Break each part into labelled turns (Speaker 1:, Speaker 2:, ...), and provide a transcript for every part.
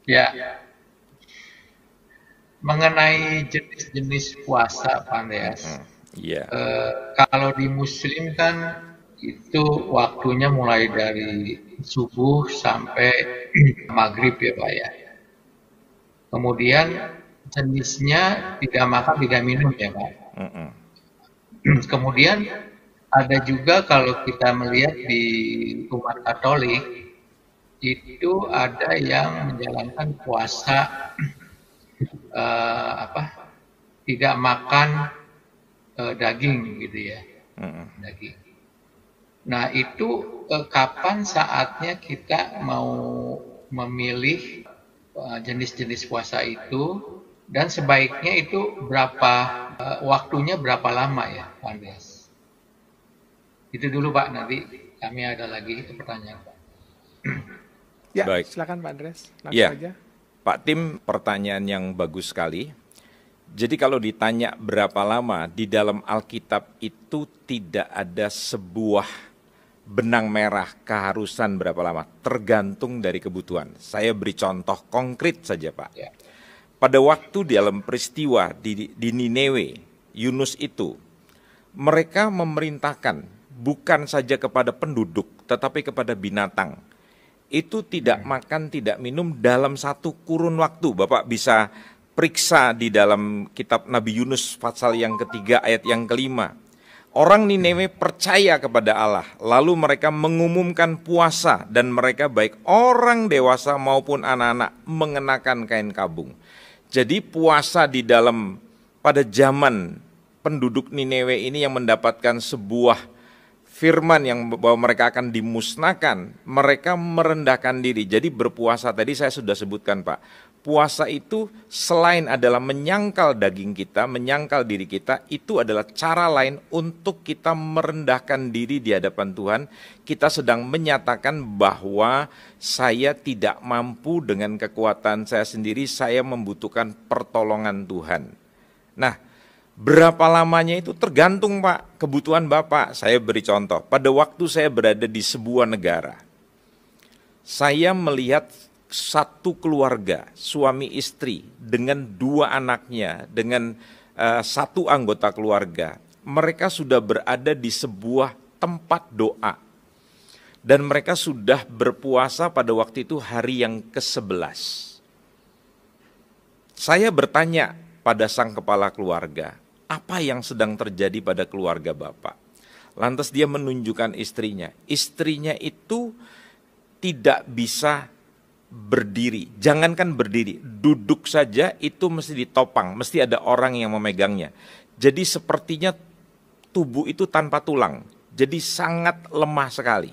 Speaker 1: Ya, mengenai jenis-jenis puasa, Pak Andreas.
Speaker 2: Iya.
Speaker 1: Kalau di Muslim kan itu waktunya mulai dari subuh sampai maghrib ya Pak ya. Kemudian jenisnya tidak makan, tidak minum ya Pak.
Speaker 2: Mm-mm.
Speaker 1: Kemudian ada juga kalau kita melihat di umat Katolik itu ada yang menjalankan puasa apa tidak makan daging gitu ya,
Speaker 2: Mm-mm.
Speaker 1: daging. Nah, itu kapan saatnya kita mau memilih jenis-jenis puasa itu dan sebaiknya itu berapa waktunya berapa lama ya, Pak Andreas? Itu dulu Pak, nanti kami ada lagi itu pertanyaan Pak.
Speaker 3: Ya,
Speaker 2: Baik.
Speaker 3: silakan Pak Andreas, langsung
Speaker 2: Ya,
Speaker 3: aja.
Speaker 2: Pak Tim, pertanyaan yang bagus sekali. Jadi kalau ditanya berapa lama, di dalam Alkitab itu tidak ada sebuah benang merah keharusan berapa lama, tergantung dari kebutuhan. Saya beri contoh konkret saja Pak.
Speaker 1: Ya,
Speaker 2: Pada waktu di dalam peristiwa di Nineve, Yunus itu, mereka memerintahkan bukan saja kepada penduduk, tetapi kepada binatang. Itu tidak makan, tidak minum dalam satu kurun waktu. Bapak bisa periksa di dalam kitab Nabi Yunus pasal yang ketiga ayat yang kelima. Orang Nineve percaya kepada Allah, lalu mereka mengumumkan puasa dan mereka baik orang dewasa maupun anak-anak mengenakan kain kabung. Jadi puasa di dalam pada zaman penduduk Nineve ini yang mendapatkan sebuah firman yang bahwa mereka akan dimusnahkan, mereka merendahkan diri. Jadi berpuasa tadi saya sudah sebutkan Pak. Puasa itu selain adalah menyangkal daging kita, menyangkal diri kita, itu adalah cara lain untuk kita merendahkan diri di hadapan Tuhan. Kita sedang menyatakan bahwa saya tidak mampu dengan kekuatan saya sendiri, saya membutuhkan pertolongan Tuhan. Nah, berapa lamanya itu tergantung Pak, kebutuhan Bapak. Saya beri contoh, pada waktu saya berada di sebuah negara, saya melihat satu keluarga, suami istri dengan dua anaknya, dengan satu anggota keluarga. Mereka sudah berada di sebuah tempat doa. Dan mereka sudah berpuasa pada waktu itu hari yang ke-11. Saya bertanya pada sang kepala keluarga, apa yang sedang terjadi pada keluarga Bapak? Lantas dia menunjukkan istrinya. Istrinya itu tidak bisa berdiri, jangankan berdiri, duduk saja itu mesti ditopang, mesti ada orang yang memegangnya. Jadi sepertinya tubuh itu tanpa tulang, jadi sangat lemah sekali.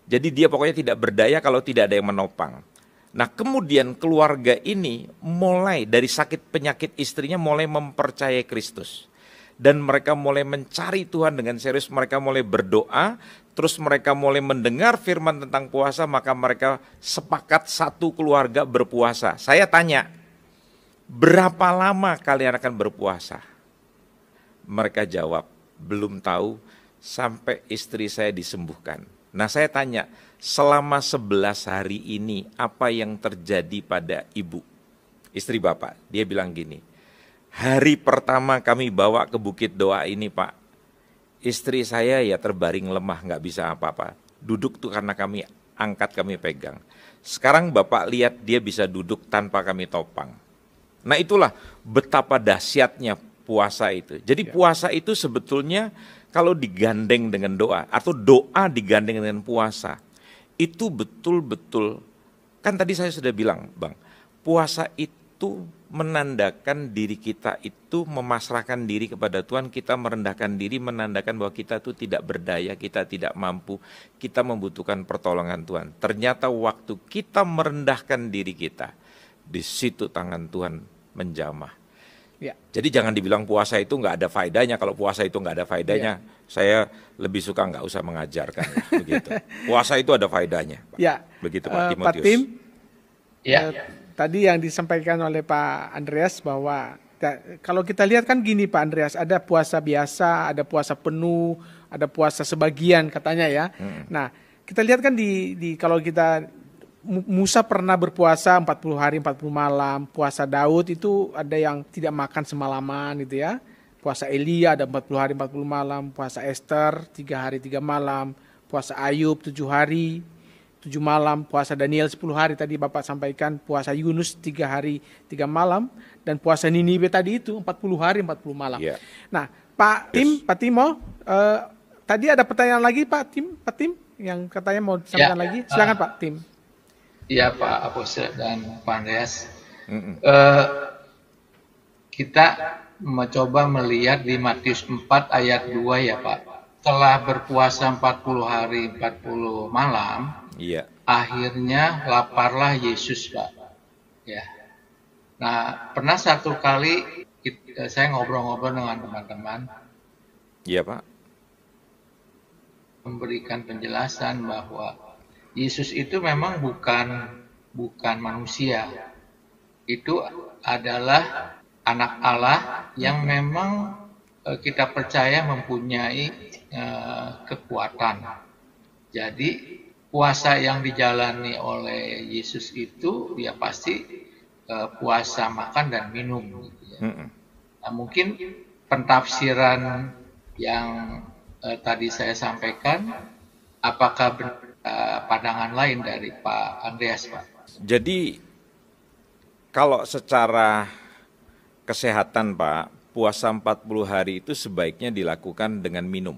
Speaker 2: Jadi dia pokoknya tidak berdaya kalau tidak ada yang menopang. Nah kemudian keluarga ini mulai dari sakit penyakit istrinya mulai mempercayai Kristus. Dan mereka mulai mencari Tuhan dengan serius, mereka mulai berdoa, terus mereka mulai mendengar firman tentang puasa, maka mereka sepakat satu keluarga berpuasa. Saya tanya, berapa lama kalian akan berpuasa? Mereka jawab, belum tahu sampai istri saya disembuhkan. Nah saya tanya, selama 11 hari ini apa yang terjadi pada ibu? Istri Bapak, dia bilang gini, hari pertama kami bawa ke bukit doa ini Pak, istri saya ya terbaring lemah, nggak bisa apa-apa. Duduk tuh karena kami angkat, kami pegang. Sekarang Bapak lihat dia bisa duduk tanpa kami topang. Nah itulah betapa dahsyatnya puasa itu. Jadi puasa itu sebetulnya kalau digandeng dengan doa, atau doa digandeng dengan puasa, itu betul-betul, kan tadi saya sudah bilang Bang, puasa itu menandakan diri kita itu memasrahkan diri kepada Tuhan, kita merendahkan diri, menandakan bahwa kita itu tidak berdaya, kita tidak mampu, kita membutuhkan pertolongan Tuhan. Ternyata waktu kita merendahkan diri kita, di situ tangan Tuhan menjamah.
Speaker 3: Ya.
Speaker 2: Jadi jangan dibilang puasa itu nggak ada faedahnya. Kalau puasa itu nggak ada faedahnya, saya lebih suka nggak usah mengajarkan. Begitu. Puasa itu ada faedahnya. Pak.
Speaker 3: Ya.
Speaker 2: Begitu Pak
Speaker 3: Pak
Speaker 2: Timotius.
Speaker 3: Tim,
Speaker 1: ya,
Speaker 3: tadi yang disampaikan oleh Pak Andreas bahwa kalau kita lihat kan gini Pak Andreas, ada puasa biasa, ada puasa penuh, ada puasa sebagian katanya ya. Nah, kita lihat kan di kalau kita Musa pernah berpuasa 40 hari 40 malam. Puasa Daud itu ada yang tidak makan semalaman gitu ya. Puasa Elia ada 40 hari 40 malam. Puasa Esther 3 hari 3 malam. Puasa Ayub 7 hari 7 malam. Puasa Daniel 10 hari tadi Bapak sampaikan. Puasa Yunus 3 hari 3 malam. Dan puasa Niniwe tadi itu 40 hari 40 malam.
Speaker 2: Yeah.
Speaker 3: Nah, Pak Tim, Pak Timo, tadi ada pertanyaan lagi Pak Tim yang katanya mau disampaikan lagi. Silakan Pak Tim.
Speaker 1: Iya Pak Apostle dan Pak Andreas. Kita mencoba melihat di Matius 4 ayat 2 ya Pak. Setelah berpuasa 40 hari 40 malam, akhirnya laparlah Yesus Pak. Ya. Nah, pernah satu kali saya ngobrol-ngobrol dengan teman-teman.
Speaker 2: Iya Pak.
Speaker 1: Memberikan penjelasan bahwa Yesus itu memang bukan manusia. Itu adalah anak Allah yang memang kita percaya mempunyai kekuatan. Jadi puasa yang dijalani oleh Yesus itu ya pasti puasa makan dan minum gitu ya. Nah, mungkin pentafsiran yang tadi saya sampaikan, apakah pandangan lain dari Pak Andreas, Pak?
Speaker 2: Jadi kalau secara kesehatan Pak, puasa 40 hari itu sebaiknya dilakukan dengan minum.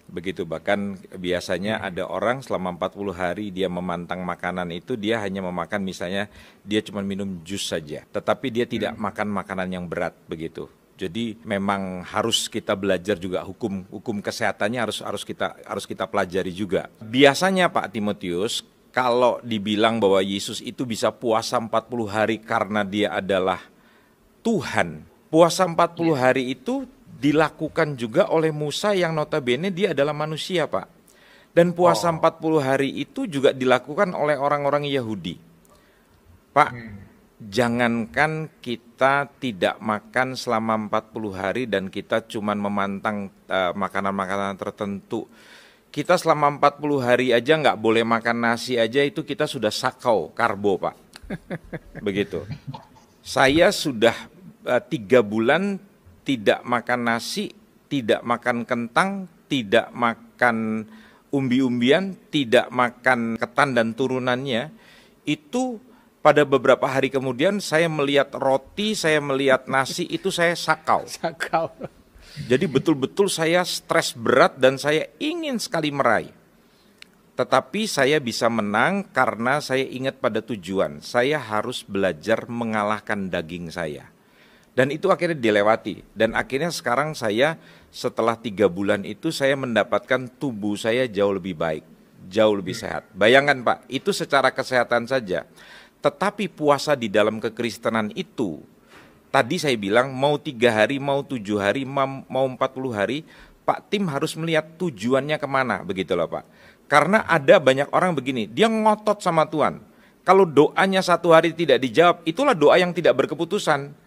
Speaker 2: Begitu, bahkan biasanya ada orang selama 40 hari dia memantang makanan itu, dia hanya memakan misalnya dia cuma minum jus saja, tetapi dia tidak makan makanan yang berat begitu. Jadi memang harus kita belajar juga hukum kesehatannya harus kita pelajari juga. Biasanya Pak Timotius, kalau dibilang bahwa Yesus itu bisa puasa 40 hari karena dia adalah Tuhan, puasa 40 hari itu dilakukan juga oleh Musa yang notabene dia adalah manusia Pak. Dan puasa 40 hari itu juga dilakukan oleh orang-orang Yahudi. Pak, jangankan kita tidak makan selama 40 hari dan kita cuma memantang makanan-makanan tertentu. Kita selama 40 hari aja nggak boleh makan nasi aja, itu kita sudah sakau karbo Pak. Begitu. Saya sudah 3 bulan tidak makan nasi, tidak makan kentang, tidak makan umbi-umbian, tidak makan ketan dan turunannya. Itu pada beberapa hari kemudian saya melihat roti, saya melihat nasi, itu saya sakau. Jadi betul-betul saya stres berat dan saya ingin sekali meraih. Tetapi saya bisa menang karena saya ingat pada tujuan. Saya harus belajar mengalahkan daging saya. Dan itu akhirnya dilewati. Dan akhirnya sekarang saya setelah 3 bulan itu saya mendapatkan tubuh saya jauh lebih baik, jauh lebih sehat. Bayangkan Pak, itu secara kesehatan saja. Tetapi puasa di dalam kekristenan itu, tadi saya bilang mau 3 hari, mau 7 hari, mau 40 hari, Pak Tim harus melihat tujuannya kemana, begitu loh Pak. Karena ada banyak orang begini, dia ngotot sama Tuhan. Kalau doanya 1 hari tidak dijawab, itulah doa yang tidak berkeputusan.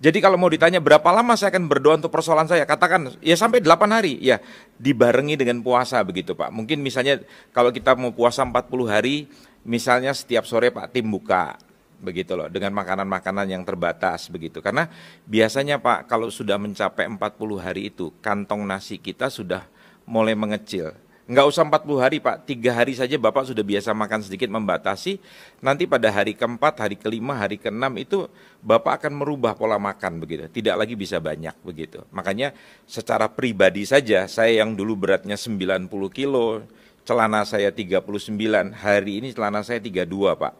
Speaker 2: Jadi kalau mau ditanya berapa lama saya akan berdoa untuk persoalan saya, katakan ya sampai 8 hari, ya dibarengi dengan puasa begitu Pak. Mungkin misalnya kalau kita mau puasa 40 hari, misalnya setiap sore Pak Tim buka, begitu loh, dengan makanan-makanan yang terbatas begitu. Karena biasanya Pak kalau sudah mencapai 40 hari itu, kantong nasi kita sudah mulai mengecil. Enggak usah 40 hari Pak, 3 hari saja Bapak sudah biasa makan sedikit membatasi, nanti pada hari ke-4, hari ke-5, hari ke-6 itu Bapak akan merubah pola makan begitu, tidak lagi bisa banyak begitu. Makanya secara pribadi saja, saya yang dulu beratnya 90 kilo, celana saya 39, hari ini celana saya 32 Pak.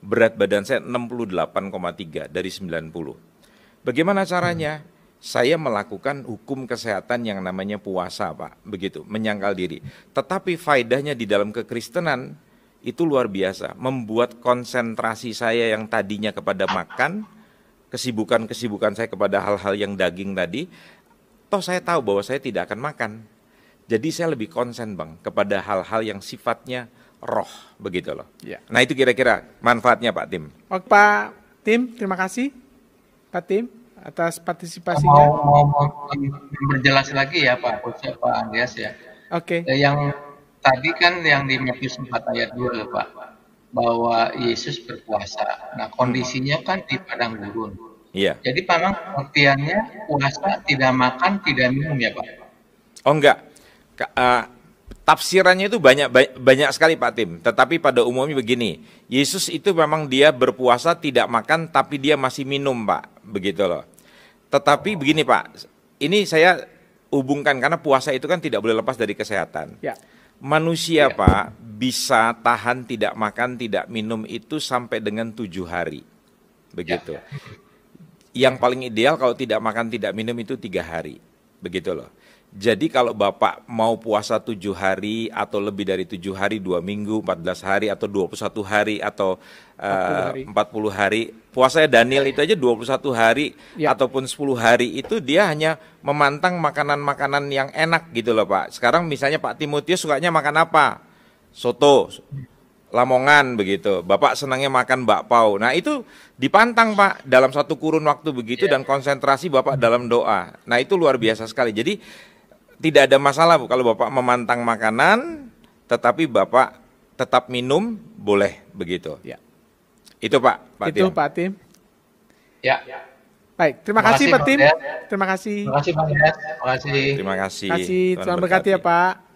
Speaker 2: Berat badan saya 68,3 dari 90. Bagaimana caranya? Saya melakukan hukum kesehatan yang namanya puasa Pak, begitu, menyangkal diri. Tetapi faedahnya di dalam kekristenan itu luar biasa, membuat konsentrasi saya yang tadinya kepada makan, kesibukan saya kepada hal-hal yang daging tadi, toh saya tahu bahwa saya tidak akan makan. Jadi saya lebih konsen Bang kepada hal-hal yang sifatnya roh, begitu loh. Ya. Nah itu kira-kira manfaatnya Pak Tim.
Speaker 3: Oke Pak Tim, terima kasih Pak Tim atas partisipasinya.
Speaker 1: Mau berjelas lagi ya Pak Andreas ya.
Speaker 3: Oke.
Speaker 1: Yang tadi kan yang di Matius 4 ayat 2 loh Pak. bahwa Yesus berpuasa. Nah, kondisinya kan di padang gurun.
Speaker 2: Iya.
Speaker 1: Jadi memang pengertiannya puasa tidak makan, tidak minum ya Pak?
Speaker 2: Oh enggak. Tafsirannya itu banyak sekali Pak Tim. Tetapi pada umumnya begini, Yesus itu memang dia berpuasa tidak makan tapi dia masih minum Pak, begitu loh. Tetapi begini Pak, ini saya hubungkan karena puasa itu kan tidak boleh lepas dari kesehatan.
Speaker 3: Ya.
Speaker 2: Manusia Pak bisa tahan tidak makan tidak minum itu sampai dengan 7 hari, begitu. Yang paling ideal kalau tidak makan tidak minum itu 3 hari, begitu loh. Jadi kalau Bapak mau puasa 7 hari atau lebih dari 7 hari, 2 minggu, 14 hari atau 21 hari atau 40 hari. Puasanya Daniel itu aja 21 hari ataupun 10 hari itu dia hanya memantang makanan-makanan yang enak gitu loh Pak. Sekarang misalnya Pak Timotius sukanya makan apa? Soto, Lamongan begitu. Bapak senangnya makan bakpao. Nah itu dipantang Pak dalam satu kurun waktu begitu dan konsentrasi Bapak dalam doa. Nah itu luar biasa sekali. Jadi tidak ada masalah Bu kalau Bapak memantang makanan tetapi Bapak tetap minum boleh begitu. Ya. Itu Pak
Speaker 3: Itu
Speaker 2: Tim.
Speaker 3: Pak Tim.
Speaker 1: Ya.
Speaker 3: Baik, terima kasih Pak Tim. Terima kasih.
Speaker 1: Terima kasih Pak Des. Terima kasih.
Speaker 2: Terima kasih.
Speaker 3: Tuhan berkati ya Pak.